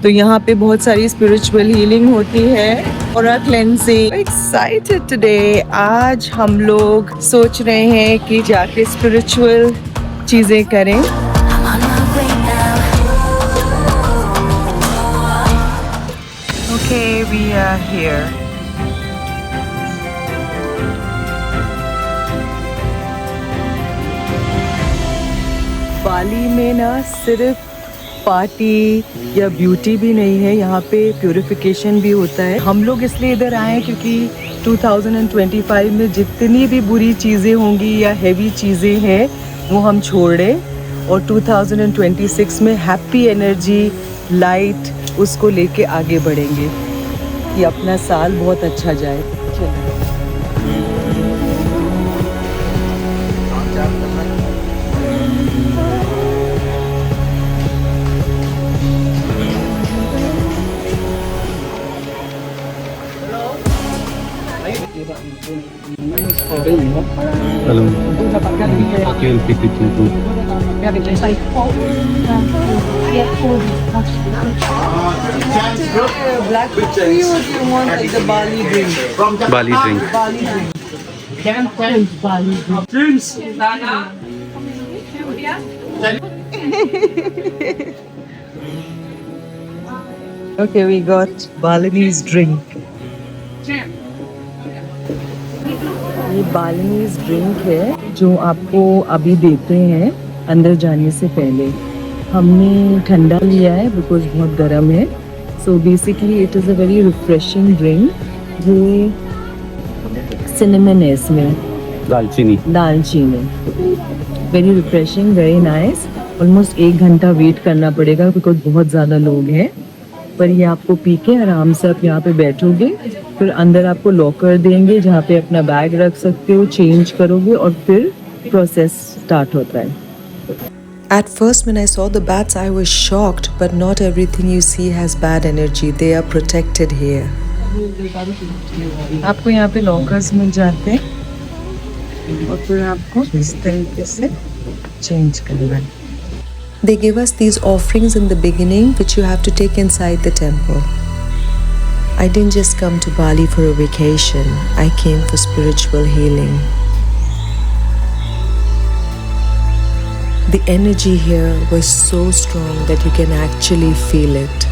तो यहाँ पे बहुत सारी स्पिरिचुअल हीलिंग होती है और क्लेंजिंग। Excited today. आज हम लोग सोच रहे हैं कि जाके स्पिरिचुअल चीजें करें। Okay, we are here. बाली में ना सिर्फ पार्टी या ब्यूटी भी नहीं है, यहाँ पे प्यूरिफिकेशन भी होता है। हम लोग इसलिए इधर आए हैं क्योंकि 2025 में जितनी भी बुरी चीज़ें होंगी या हैवी चीज़ें हैं वो हम छोड़ दें और 2026 में हैप्पी एनर्जी, लाइट उसको लेके आगे बढ़ेंगे कि अपना साल बहुत अच्छा जाए। चलो। Hello. Okay, I'll pick it too. Black coffee or do you want like the Bali drink? Bali drink. Bali drink. Bali drink. Okay, we got Balinese drink. ये बालिनीज ड्रिंक है जो आपको अभी देते हैं अंदर जाने से पहले। हमने ठंडा लिया है बिकॉज बहुत गर्म है। So basically it is a very refreshing drink. ये सिनेमन है इसमें, दालचीनी very refreshing, very nice. Almost 1 घंटा वेट करना पड़ेगा बिकॉज बहुत ज़्यादा लोग हैं, पर ये आपको पी के आराम से आप यहाँ पे बैठोगे। फिर अंदर आपको लॉकर देंगे जहाँ पे अपना बैग रख सकते हो, चेंज करोगे और फिर प्रोसेस स्टार्ट होता है। At first when I saw the bats I was shocked, but not everything you see has bad energy. They are protected here. आपको यहाँ पे लॉकर्स मिल जाते हैं और फिर आपको इस तरीके से चेंज करना है। They give us these offerings in the beginning which you have to take inside the temple. I didn't just come to Bali for a vacation. I came for spiritual healing. The energy here was so strong that you can actually feel it.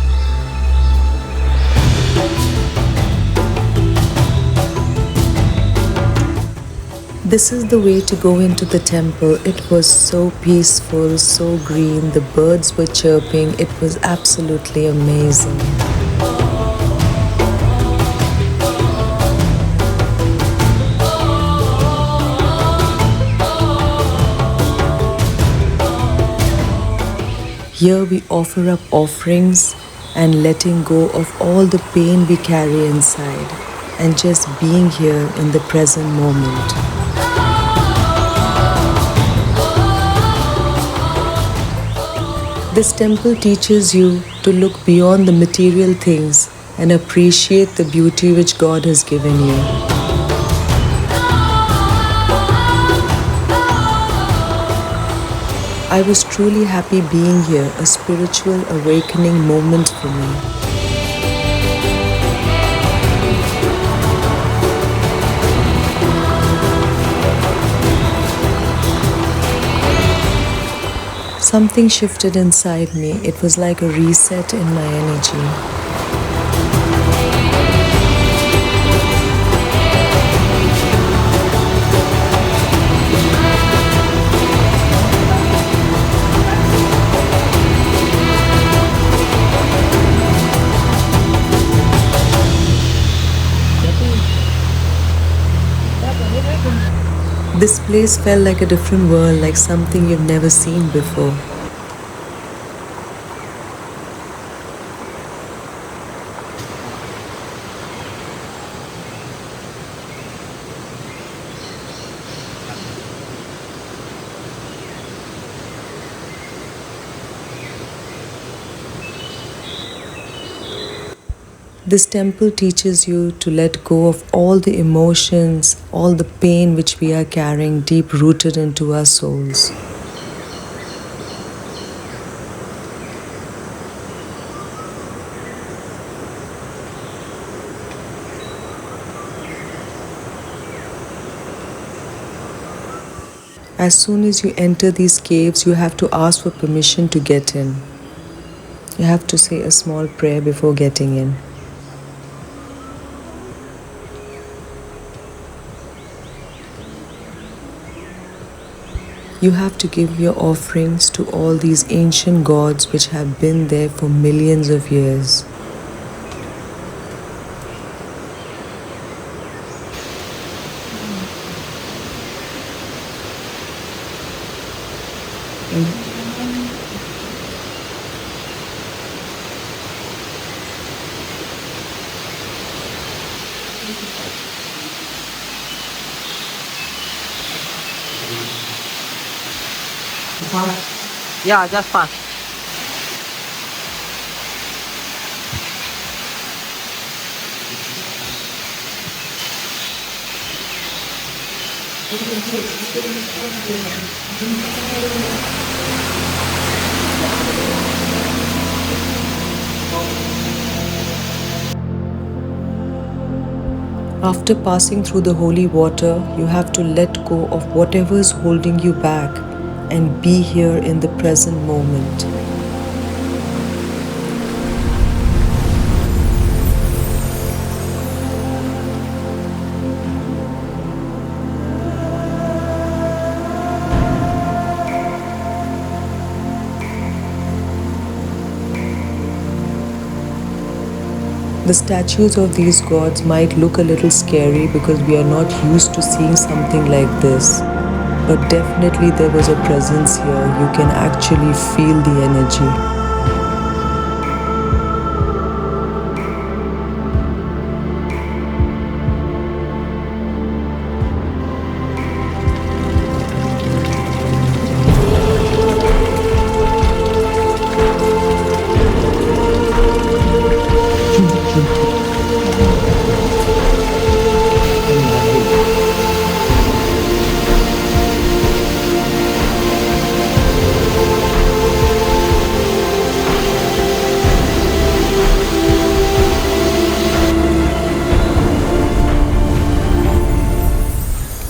This is the way to go into the temple. It was so peaceful, so green, the birds were chirping. It was absolutely amazing. Here we offer up offerings and letting go of all the pain we carry inside and just being here in the present moment. This temple teaches you to look beyond the material things and appreciate the beauty which God has given you. I was truly happy being here, a spiritual awakening moment for me. Something shifted inside me. It was like a reset in my energy. This place felt like a different world, like something you've never seen before. This temple teaches you to let go of all the emotions, all the pain which we are carrying deep rooted into our souls. As soon as you enter these caves, you have to ask for permission to get in. You have to say a small prayer before getting in. You have to give your offerings to all these ancient gods which have been there for millions of years. Yeah, just fast. After passing through the holy water, you have to let go of whatever is holding you back and be here in the present moment. The statues of these gods might look a little scary because we are not used to seeing something like this. But definitely there was a presence here. You can actually feel the energy.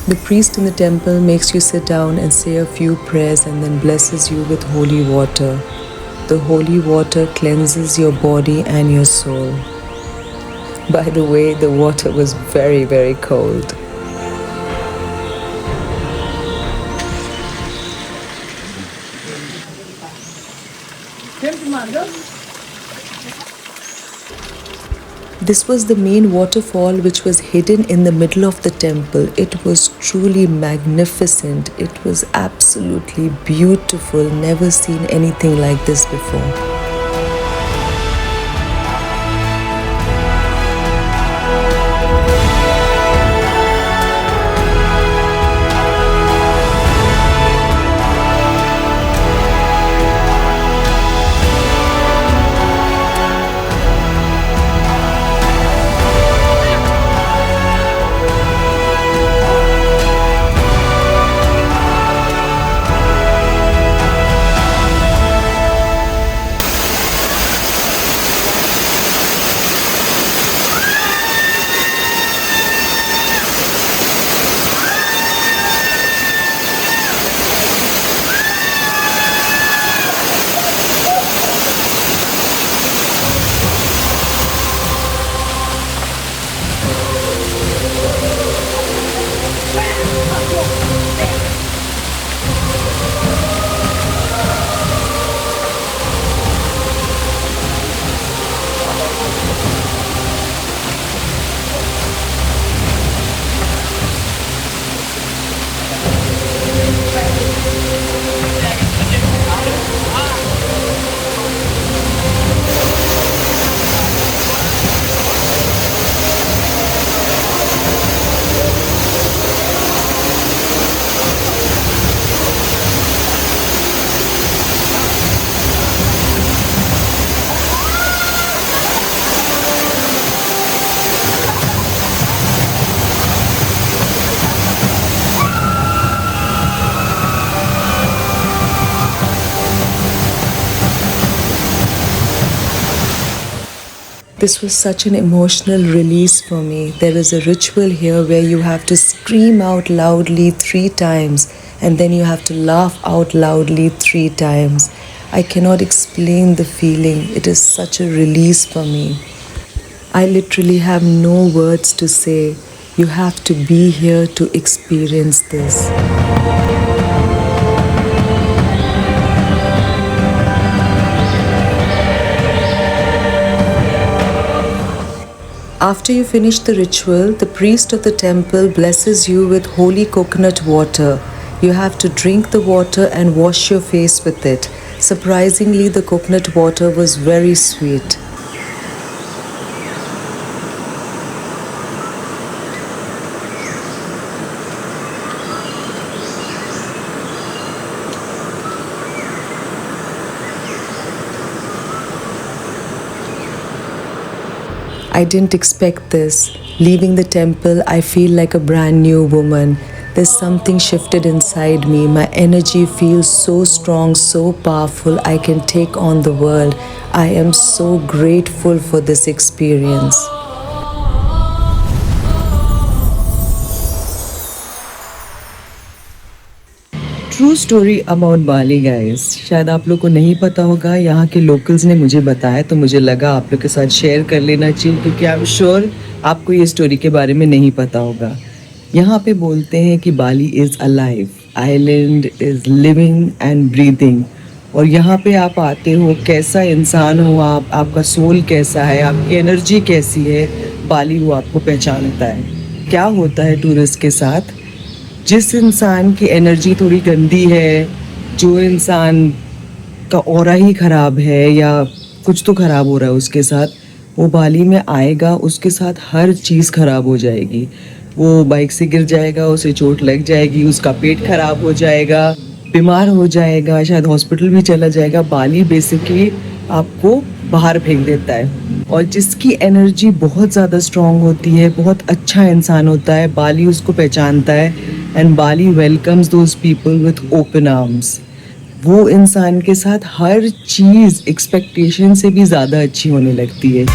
The priest in the temple makes you sit down and say a few prayers and then blesses you with holy water. The holy water cleanses your body and your soul. By the way, the water was very, very cold. This was the main waterfall which was hidden in the middle of the temple. It was truly magnificent. It was absolutely beautiful. Never seen anything like this before. This was such an emotional release for me. There is a ritual here where you have to scream out loudly 3 times and then you have to laugh out loudly 3 times. I cannot explain the feeling. It is such a release for me. I literally have no words to say. You have to be here to experience this. After you finish the ritual, the priest of the temple blesses you with holy coconut water. You have to drink the water and wash your face with it. Surprisingly, the coconut water was very sweet. I didn't expect this. Leaving the temple, I feel like a brand new woman. There's something shifted inside me. My energy feels so strong, so powerful. I can take on the world. I am so grateful for this experience. True story about Bali guys, शायद आप लोग को नहीं पता होगा, यहाँ के locals ने मुझे बताया तो मुझे लगा आप लोग के साथ शेयर कर लेना चाहिए, क्योंकि आई एम श्योर आपको ये स्टोरी के बारे में नहीं पता होगा। यहाँ पे बोलते हैं कि Bali is alive, island is living and breathing. और यहाँ पे आप आते हो, कैसा इंसान हो आप, आपका सोल कैसा है, आपकी एनर्जी कैसी है, बाली वो आपको पहचानता है। क्या होता है टूरिस्ट के साथ, जिस इंसान की एनर्जी थोड़ी गंदी है, जो इंसान का ऑरा ही ख़राब है या कुछ तो ख़राब हो रहा है उसके साथ, वो बाली में आएगा, उसके साथ हर चीज़ ख़राब हो जाएगी। वो बाइक से गिर जाएगा, उसे चोट लग जाएगी, उसका पेट ख़राब हो जाएगा, बीमार हो जाएगा, शायद हॉस्पिटल भी चला जाएगा। बाली बेसिकली आपको बाहर फेंक देता है। और जिसकी एनर्जी बहुत ज़्यादा स्ट्रॉन्ग होती है, बहुत अच्छा इंसान होता है, बाली उसको पहचानता है and Bali welcomes those people with open arms. वो इंसान के साथ हर चीज़ एक्सपेक्टेशन से भी ज़्यादा अच्छी होने लगती है।